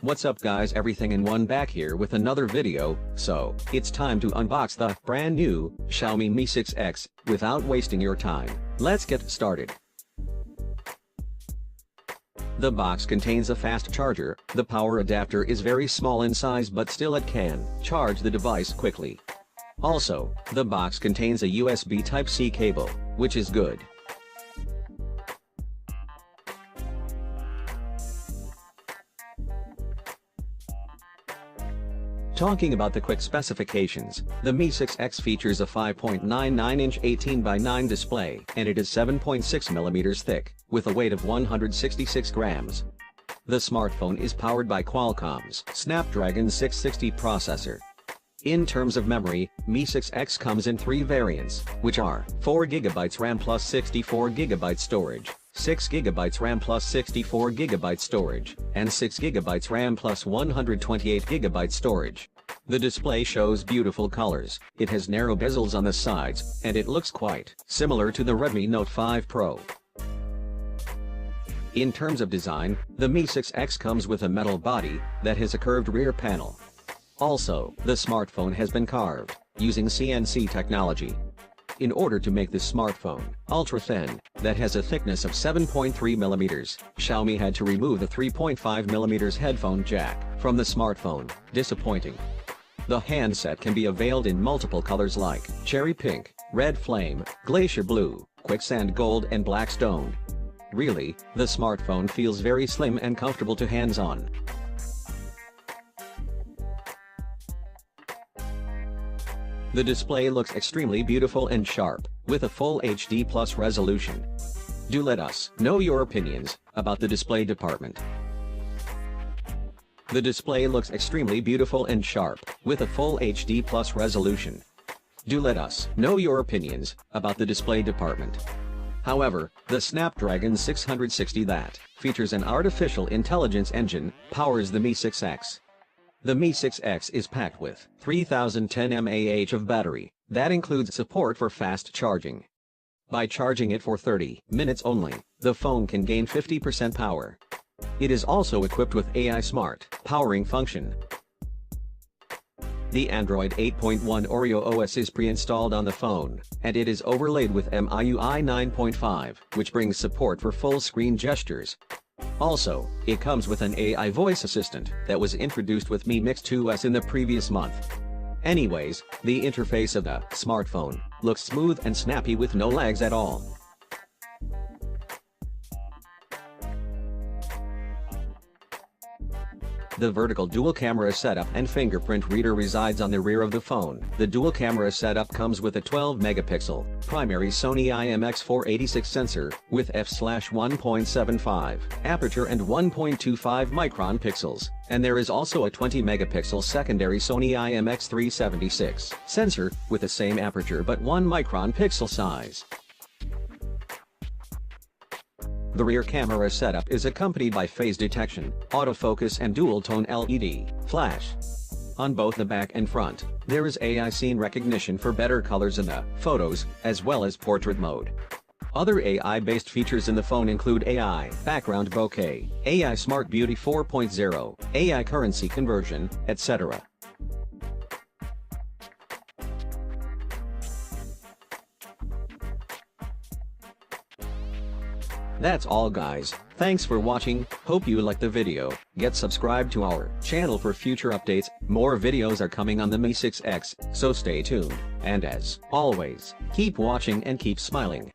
What's up guys, everything in one back here with another video. So, it's time to unbox the brand new Xiaomi Mi 6X. Without wasting your time, let's get started. The box contains a fast charger. The power adapter is very small in size but still it can charge the device quickly. Also, the box contains a USB Type-C cable, which is good. Talking about the quick specifications, the Mi 6X features a 5.99-inch 18:9 display, and it is 7.6 millimeters thick, with a weight of 166 grams. The smartphone is powered by Qualcomm's Snapdragon 660 processor. In terms of memory, Mi 6X comes in 3 variants, which are 4GB RAM plus 64GB storage, 6GB RAM plus 64GB storage, and 6GB RAM plus 128GB storage. The display shows beautiful colors, it has narrow bezels on the sides, and it looks quite similar to the Redmi Note 5 Pro. In terms of design, the Mi 6X comes with a metal body that has a curved rear panel. Also, the smartphone has been carved using CNC technology. In order to make this smartphone ultra-thin, that has a thickness of 7.3 millimeters, Xiaomi had to remove the 3.5 millimeters headphone jack from the smartphone. Disappointing. The handset can be availed in multiple colors like cherry pink, red flame, glacier blue, quicksand gold and black stone. Really, the smartphone feels very slim and comfortable to hands-on. The display looks extremely beautiful and sharp, with a full HD plus resolution. Do let us know your opinions about the display department. The display looks extremely beautiful and sharp, with a full HD plus resolution. Do let us know your opinions about the display department. However, the Snapdragon 660 that features an artificial intelligence engine powers the Mi 6X. The Mi 6X is packed with 3010 mAh of battery, that includes support for fast charging. By charging it for 30 minutes only, the phone can gain 50% power. It is also equipped with AI Smart powering function. The Android 8.1 Oreo OS is pre-installed on the phone, and it is overlaid with MIUI 9.5, which brings support for full-screen gestures. Also, it comes with an AI voice assistant that was introduced with Mi Mix 2S in the previous month. Anyways, the interface of the smartphone looks smooth and snappy with no lags at all. The vertical dual camera setup and fingerprint reader resides on the rear of the phone. The dual camera setup comes with a 12-megapixel primary Sony IMX486 sensor with f/1.75 aperture and 1.25 micron pixels, and there is also a 20-megapixel secondary Sony IMX376 sensor with the same aperture but 1 micron pixel size. The rear camera setup is accompanied by phase detection, autofocus and dual-tone LED flash. On both the back and front, there is AI scene recognition for better colors in the photos, as well as portrait mode. Other AI-based features in the phone include AI background bokeh, AI Smart Beauty 4.0, AI currency conversion, etc. That's all guys, thanks for watching, hope you liked the video, get subscribed to our channel for future updates, more videos are coming on the Mi 6X, so stay tuned, and as always, keep watching and keep smiling.